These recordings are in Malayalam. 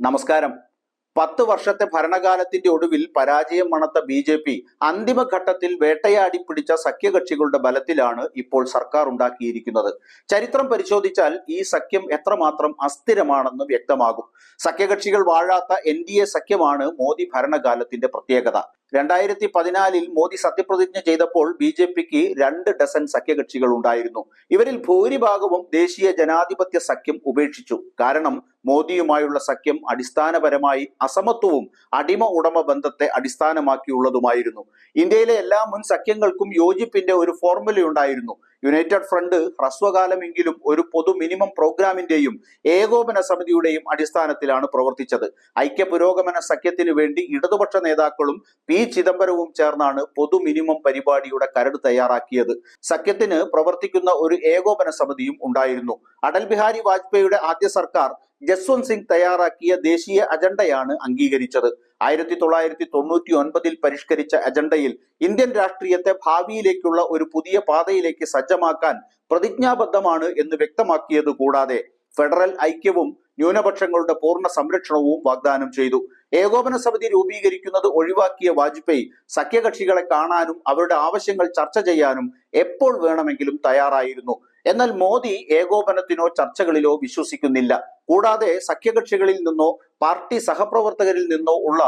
നമസ്കാരം. 10 വർഷത്തെ ഭരണകാലത്തിന്റെ ഒടുവിൽ പരാജയം മണത്ത ബി.ജെ.പി. അന്തിമഘട്ടത്തിൽ വേട്ടയാടി പിടിച്ച സഖ്യകക്ഷികളുടെ ബലത്തിലാണ് ഇപ്പോൾ സർക്കാർ ഉണ്ടാക്കിയിരിക്കുന്നത്. ചരിത്രം പരിശോധിച്ചാൽ ഈ സഖ്യം എത്രമാത്രം അസ്ഥിരമാണെന്ന് വ്യക്തമാകും. സഖ്യകക്ഷികൾ വാഴാത്ത എൻ.ഡി.എ സഖ്യമാണ് മോദി ഭരണകാലത്തിന്റെ പ്രത്യേകത. 2014 മോദി സത്യപ്രതിജ്ഞ ചെയ്തപ്പോൾ ബി.ജെ.പിക്ക് 2 ഡസൻ സഖ്യകക്ഷികൾ ഉണ്ടായിരുന്നു. ഇവരിൽ ഭൂരിഭാഗവും ദേശീയ ജനാധിപത്യ സഖ്യം ഉപേക്ഷിച്ചു. കാരണം മോദിയുമായുള്ള സഖ്യം അടിസ്ഥാനപരമായി അസമത്വവും അടിമ ഉടമ ബന്ധത്തെ അടിസ്ഥാനമാക്കിയുള്ളതുമായിരുന്നു. ഇന്ത്യയിലെ എല്ലാ മുൻ സഖ്യങ്ങൾക്കും യോജിപ്പിന്റെ ഒരു ഫോർമുലയുണ്ടായിരുന്നു. യുണൈറ്റഡ് ഫ്രണ്ട് ഹ്രസ്വകാലമെങ്കിലും ഒരു പൊതു മിനിമം പ്രോഗ്രാമിന്റെയും ഏകോപന സമിതിയുടെയും അടിസ്ഥാനത്തിലാണ് പ്രവർത്തിച്ചത്. ഐക്യ പുരോഗമന സഖ്യത്തിനു വേണ്ടി ഇടതുപക്ഷ നേതാക്കളും പി ചിദംബരവും ചേർന്നാണ് പൊതു മിനിമം പരിപാടിയുടെ കരട് തയ്യാറാക്കിയത്. സഖ്യത്തിന് പ്രവർത്തിക്കുന്ന ഒരു ഏകോപന സമിതിയും ഉണ്ടായിരുന്നു. അടൽ ബിഹാരി വാജ്പേയിയുടെ ആദ്യ സർക്കാർ ജസ്വന്ത് സിംഗ് തയ്യാറാക്കിയ ദേശീയ അജണ്ടയാണ് അംഗീകരിച്ചത്. 1999 പരിഷ്കരിച്ച അജണ്ടയിൽ ഇന്ത്യൻ രാഷ്ട്രീയത്തെ ഭാവിയിലേക്കുള്ള ഒരു പുതിയ പാതയിലേക്ക് സജ്ജമാക്കാൻ പ്രതിജ്ഞാബദ്ധമാണ് എന്ന് വ്യക്തമാക്കിയത് കൂടാതെ ഫെഡറൽ ഐക്യവും ന്യൂനപക്ഷങ്ങളുടെ പൂർണ്ണ സംരക്ഷണവും വാഗ്ദാനം ചെയ്തു. ഏകോപന സമിതി രൂപീകരിക്കുന്നത് ഒഴിവാക്കിയ വാജ്പേയി സഖ്യകക്ഷികളെ കാണാനും അവരുടെ ആവശ്യങ്ങൾ ചർച്ച ചെയ്യാനും എപ്പോൾ വേണമെങ്കിലും തയ്യാറായിരുന്നു. എന്നാൽ മോദി ഏകോപനത്തിനോ ചർച്ചകളിലോ വിശ്വസിക്കുന്നില്ല. കൂടാതെ സഖ്യകക്ഷികളിൽ നിന്നോ പാർട്ടി സഹപ്രവർത്തകരിൽ നിന്നോ ഉള്ള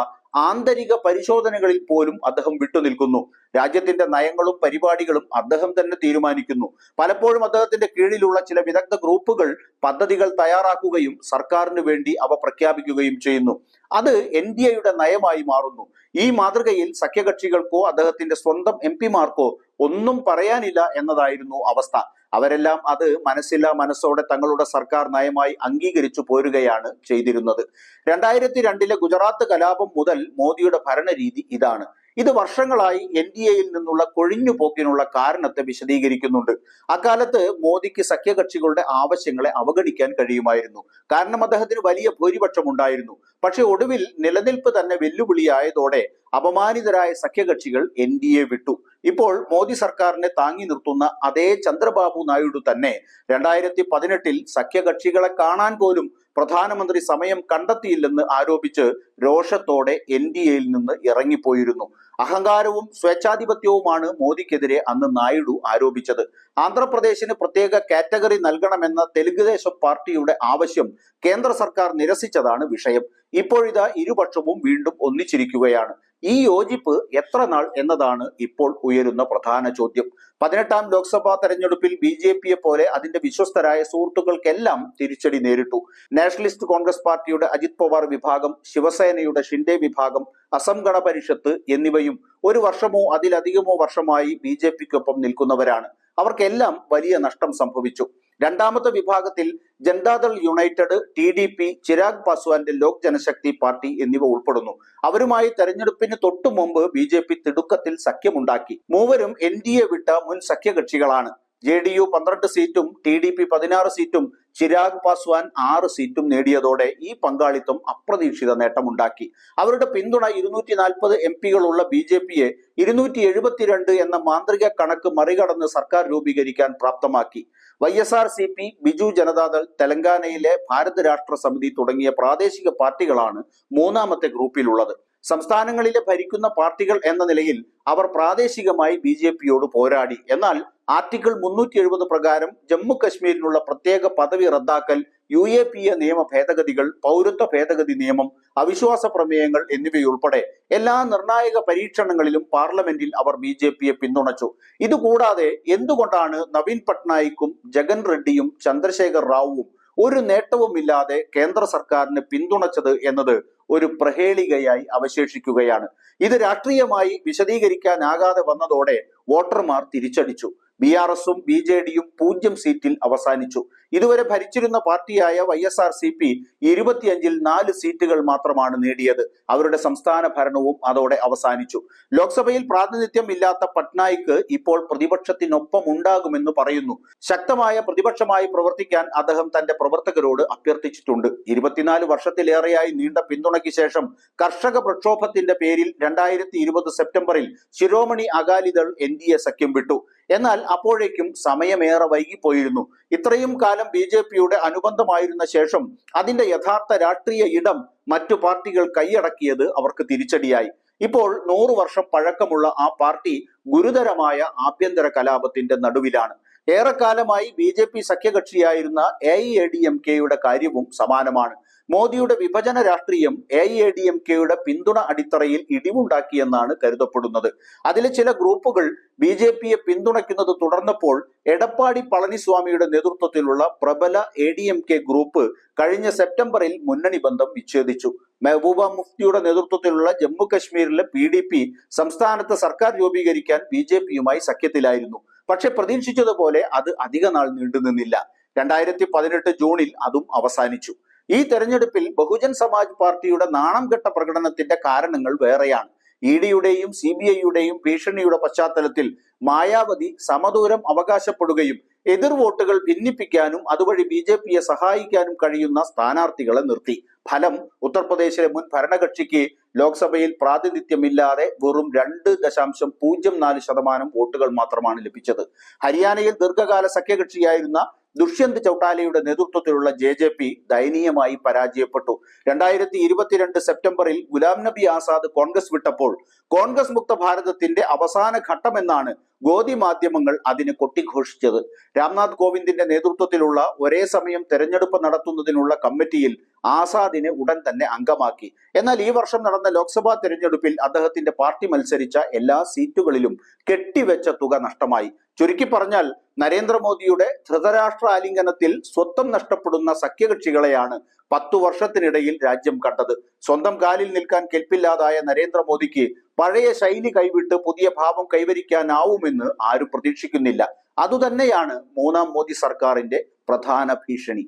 ആന്തരിക പരിശോധനകളിൽ പോലും അദ്ദേഹം വിട്ടുനിൽക്കുന്നു. രാജ്യത്തിന്റെ നയങ്ങളും പരിപാടികളും അദ്ദേഹം തന്നെ തീരുമാനിക്കുന്നു. പലപ്പോഴും അദ്ദേഹത്തിന്റെ കീഴിലുള്ള ചില വിദഗ്ധ ഗ്രൂപ്പുകൾ പദ്ധതികൾ തയ്യാറാക്കുകയും സർക്കാരിന് വേണ്ടി അവ പ്രഖ്യാപിക്കുകയും ചെയ്യുന്നു. അത് എൻ.ഡി.എയുടെ നയമായി മാറുന്നു. ഈ മാതൃകയിൽ സഖ്യകക്ഷികൾക്കോ അദ്ദേഹത്തിന്റെ സ്വന്തം എം.പിമാർക്കോ ഒന്നും പറയാനില്ല എന്നതായിരുന്നു അവസ്ഥ. അവരെല്ലാം അത് മനസ്സില്ലാ മനസ്സോടെ തങ്ങളുടെ സർക്കാർ നയമായി അംഗീകരിച്ചു പോരുകയാണ് ചെയ്തിരുന്നത്. 2002 ഗുജറാത്ത് കലാപം മുതൽ മോദിയുടെ ഭരണരീതി ഇതാണ്. ഇത് വർഷങ്ങളായി എൻ.ഡി.എയിൽ നിന്നുള്ള കൊഴിഞ്ഞുപോക്കിനുള്ള കാരണത്തെ വിശദീകരിക്കുന്നുണ്ട്. അക്കാലത്ത് മോദിക്ക് സഖ്യകക്ഷികളുടെ ആവശ്യങ്ങളെ അവഗണിക്കാൻ കഴിയുമായിരുന്നു. കാരണം അദ്ദേഹത്തിന് വലിയ ഭൂരിപക്ഷം ഉണ്ടായിരുന്നു. പക്ഷെ ഒടുവിൽ നിലനിൽപ്പ് തന്നെ വെല്ലുവിളിയായതോടെ അപമാനിതരായ സഖ്യകക്ഷികൾ എൻ.ഡി.എ വിട്ടു. ഇപ്പോൾ മോദി സർക്കാരിനെ താങ്ങി നിർത്തുന്ന അതേ ചന്ദ്രബാബു നായിഡു തന്നെ 2018 സഖ്യകക്ഷികളെ കാണാൻ പോലും പ്രധാനമന്ത്രി സമയം കണ്ടെത്തിയില്ലെന്ന് ആരോപിച്ച് രോഷത്തോടെ എൻ.ഡി.എയിൽ നിന്ന് ഇറങ്ങിപ്പോയിരുന്നു. അഹങ്കാരവും സ്വേച്ഛാധിപത്യവുമാണ് മോദിക്കെതിരെ അന്ന് നായിഡു ആരോപിച്ചത്. ആന്ധ്രാപ്രദേശിന് പ്രത്യേക കാറ്റഗറി നൽകണമെന്ന തെലുങ്കുദേശം പാർട്ടിയുടെ ആവശ്യം കേന്ദ്ര സർക്കാർ നിരസിച്ചതാണ് വിഷയം. ഇപ്പോഴിതാ ഇരുപക്ഷവും വീണ്ടും ഒന്നിച്ചിരിക്കുകയാണ്. ഈ യോജിപ്പ് എത്ര നാൾ എന്നതാണ് ഇപ്പോൾ ഉയരുന്ന പ്രധാന ചോദ്യം. 18ാം ലോക്സഭാ തെരഞ്ഞെടുപ്പിൽ ബി.ജെ.പിയെ പോലെ അതിന്റെ വിശ്വസ്തരായ സുഹൃത്തുക്കൾക്കെല്ലാം തിരിച്ചടി നേരിട്ടു. നാഷണലിസ്റ്റ് കോൺഗ്രസ് പാർട്ടിയുടെ അജിത് പവാർ വിഭാഗം, ശിവസേനയുടെ ഷിൻഡെ വിഭാഗം, അസം ഗണ പരിഷത്ത് എന്നിവയും ഒരു വർഷമോ അതിലധികമോ വർഷമായി ബി.ജെ.പിക്കൊപ്പം നിൽക്കുന്നവരാണ്. അവർക്കെല്ലാം വലിയ നഷ്ടം സംഭവിച്ചു. രണ്ടാമത്തെ വിഭാഗത്തിൽ ജനതാദൾ യുണൈറ്റഡ്, ടി.ഡി.പി, ചിരാഗ് പാസ്വാന്റെ ലോക് ജനശക്തി പാർട്ടി എന്നിവ ഉൾപ്പെടുന്നു. അവരുമായി തെരഞ്ഞെടുപ്പിന് തൊട്ടു മുമ്പ് ബി.ജെ.പി തിടുക്കത്തിൽ സഖ്യമുണ്ടാക്കി. മൂവരും എൻ.ഡി.എ വിട്ട മുൻ സഖ്യകക്ഷികളാണ്. ജെ.ഡി.യു 12 സീറ്റും ടി.ഡി.പി 16 സീറ്റും ചിരാഗ് പാസ്വാൻ 6 സീറ്റും നേടിയതോടെ ഈ പങ്കാളിത്തം അപ്രതീക്ഷിത നേട്ടമുണ്ടാക്കി. അവരുടെ പിന്തുണ 240 എം.പികളുള്ള ബി.ജെ.പിയെ 272 എന്ന മാന്ത്രിക കണക്ക് മറികടന്ന് സർക്കാർ രൂപീകരിക്കാൻ പ്രാപ്തമാക്കി. വൈ.എസ്.ആർ.സി.പി, ബിജു ജനതാദൾ, തെലങ്കാനയിലെ ഭാരത് രാഷ്ട്ര സമിതി തുടങ്ങിയ പ്രാദേശിക പാർട്ടികളാണ് മൂന്നാമത്തെ ഗ്രൂപ്പിലുള്ളത്. സംസ്ഥാനങ്ങളിലെ ഭരിക്കുന്ന പാർട്ടികൾ എന്ന നിലയിൽ അവർ പ്രാദേശികമായി ബി.ജെ.പിയോട് പോരാടി. എന്നാൽ ആർട്ടിക്കിൾ 370 പ്രകാരം ജമ്മു കശ്മീരിനുള്ള പ്രത്യേക പദവി റദ്ദാക്കൽ, UAPA നിയമ ഭേദഗതികൾ, പൗരത്വ ഭേദഗതി നിയമം, അവിശ്വാസ പ്രമേയങ്ങൾ എന്നിവയുൾപ്പെടെ എല്ലാ നിർണായക പരീക്ഷണങ്ങളിലും പാർലമെന്റിൽ അവർ ബി.ജെ.പിയെ പിന്തുണച്ചു. ഇതുകൂടാതെ എന്തുകൊണ്ടാണ് നവീൻ പട്നായിക്കും ജഗൻ റെഡ്ഡിയും ചന്ദ്രശേഖർ റാവുവും ഒരു നേട്ടവുമില്ലാതെ കേന്ദ്ര സർക്കാരിനെ പിന്തുണച്ചത് എന്നത് ഒരു പ്രഹേളികയായി അവശേഷിക്കുകയാണ്. ഇത് രാഷ്ട്രീയമായി വിശദീകരിക്കാനാകാതെ വന്നതോടെ വോട്ടർമാർ തിരിച്ചടിച്ചു. ബി.ആർ.എസും ബി.ജെ.ഡിയും 0 സീറ്റിൽ അവസാനിച്ചു. ഇതുവരെ ഭരിച്ചിരുന്ന പാർട്ടിയായ വൈ.എസ്.ആർ.സി.പി 25ൽ 4 സീറ്റുകൾ മാത്രമാണ് നേടിയത്. അവരുടെ സംസ്ഥാന ഭരണവും അതോടെ അവസാനിച്ചു. ലോക്സഭയിൽ പ്രാതിനിധ്യം ഇല്ലാത്ത പട്നായിക്ക് ഇപ്പോൾ പ്രതിപക്ഷത്തിനൊപ്പം ഉണ്ടാകുമെന്ന് പറയുന്നു. ശക്തമായ പ്രതിപക്ഷമായി പ്രവർത്തിക്കാൻ അദ്ദേഹം തന്റെ പ്രവർത്തകരോട് അഭ്യർത്ഥിച്ചിട്ടുണ്ട്. 24 വർഷത്തിലേറെയായി നീണ്ട പിന്തുണയ്ക്ക് ശേഷം കർഷക പ്രക്ഷോഭത്തിന്റെ പേരിൽ 2020 സെപ്റ്റംബറിൽ ശിരോമണി അകാലിദൾ എൻ.ഡി.എ സഖ്യം വിട്ടു. എന്നാൽ അപ്പോഴേക്കും സമയമേറെ വൈകിപ്പോയിരുന്നു. ഇത്രയും കാലം BJPയുടെ അനുബന്ധമായിരുന്ന ശേഷം അതിന്റെ യഥാർത്ഥ രാഷ്ട്രീയ ഇടം മറ്റു പാർട്ടികൾ കൈയടക്കിയത് അവർക്ക് തിരിച്ചടിയായി. ഇപ്പോൾ 100 വർഷം പഴക്കമുള്ള ആ പാർട്ടി ഗുരുതരമായ ആഭ്യന്തര കലാപത്തിന്റെ നടുവിലാണ്. ഏറെക്കാലമായി BJP സഖ്യകക്ഷിയായിരുന്ന AIADMKയുടെ കാര്യവും സമാനമാണ്. മോദിയുടെ വിഭജന രാഷ്ട്രീയം AIADMKയുടെ പിന്തുണ അടിത്തറയിൽ ഇടിവുണ്ടാക്കിയെന്നാണ് കരുതപ്പെടുന്നത്. അതിലെ ചില ഗ്രൂപ്പുകൾ BJPയെ പിന്തുണയ്ക്കുന്നത് തുടർന്നപ്പോൾ എടപ്പാടി പളനിസ്വാമിയുടെ നേതൃത്വത്തിലുള്ള പ്രബല ADMK ഗ്രൂപ്പ് കഴിഞ്ഞ സെപ്റ്റംബറിൽ മുന്നണി ബന്ധം വിച്ഛേദിച്ചു. മെഹബൂബ മുഫ്തിയുടെ നേതൃത്വത്തിലുള്ള ജമ്മു കശ്മീരിലെ PDP സംസ്ഥാനത്ത് സർക്കാർ രൂപീകരിക്കാൻ BJPയുമായി സഖ്യത്തിലായിരുന്നു. പക്ഷെ പ്രതീക്ഷിച്ചതുപോലെ അത് അധിക നാൾ നീണ്ടുനിന്നില്ല. 2018 ജൂണിൽ അതും അവസാനിച്ചു. ഈ തെരഞ്ഞെടുപ്പിൽ ബഹുജൻ സമാജ് പാർട്ടിയുടെ നാണം കെട്ട പ്രകടനത്തിന്റെ കാരണങ്ങൾ വേറെയാണ്. EDയുടെയും CBIയുടെയും ഭീഷണിയുടെ പശ്ചാത്തലത്തിൽ മായാവതി സമദൂരം അവകാശപ്പെടുകയും എതിർ വോട്ടുകൾ ഭിന്നിപ്പിക്കാനും അതുവഴി BJPയെ സഹായിക്കാനും കഴിയുന്ന സ്ഥാനാർത്ഥികളെ നിർത്തി. ഫലം, ഉത്തർപ്രദേശിലെ മുൻ ഭരണകക്ഷിക്ക് ലോക്സഭയിൽ പ്രാതിനിധ്യമില്ലാതെ വെറും 2.04% വോട്ടുകൾ മാത്രമാണ് ലഭിച്ചത്. ഹരിയാനയിൽ ദീർഘകാല സഖ്യകക്ഷിയായിരുന്ന ദുഷ്യന്ത് ചൗട്ടാലയുടെ നേതൃത്വത്തിലുള്ള JJP ദയനീയമായി പരാജയപ്പെട്ടു. 2022 സെപ്റ്റംബറിൽ ഗുലാം നബി ആസാദ് കോൺഗ്രസ് വിട്ടപ്പോൾ കോൺഗ്രസ് മുക്ത ഭാരതത്തിന്റെ അവസാന ഘട്ടമെന്നാണ് ഗോദി മാധ്യമങ്ങൾ അതിന് കൊട്ടിഘോഷിച്ചത്. രാംനാഥ് കോവിന്ദിന്റെ നേതൃത്വത്തിലുള്ള ഒരേ സമയം തെരഞ്ഞെടുപ്പ് നടത്തുന്നതിനുള്ള കമ്മിറ്റിയിൽ ആസാദിനെ ഉടൻ തന്നെ അംഗമാക്കി. എന്നാൽ ഈ വർഷം നടന്ന ലോക്സഭാ തെരഞ്ഞെടുപ്പിൽ അദ്ദേഹത്തിന്റെ പാർട്ടി മത്സരിച്ച എല്ലാ സീറ്റുകളിലും കെട്ടിവെച്ച തുക നഷ്ടമായി. ചുരുക്കി പറഞ്ഞാൽ നരേന്ദ്രമോദിയുടെ ധൃതരാഷ്ട്ര ആലിംഗനത്തിൽ സ്വത്വം നഷ്ടപ്പെടുന്ന സഖ്യകക്ഷികളെയാണ് 10 വർഷത്തിനിടയിൽ രാജ്യം കണ്ടത്. സ്വന്തം കാലിൽ നിൽക്കാൻ കെൽപ്പില്ലാതായ നരേന്ദ്രമോദിക്ക് പഴയ ശൈലി കൈവിട്ട് പുതിയ ഭാവം കൈവരിക്കാനാവുമെന്ന് ആരും പ്രതീക്ഷിക്കുന്നില്ല. അതുതന്നെയാണ് 3ാം മോദി സർക്കാരിന്റെ പ്രധാന ഭീഷണി.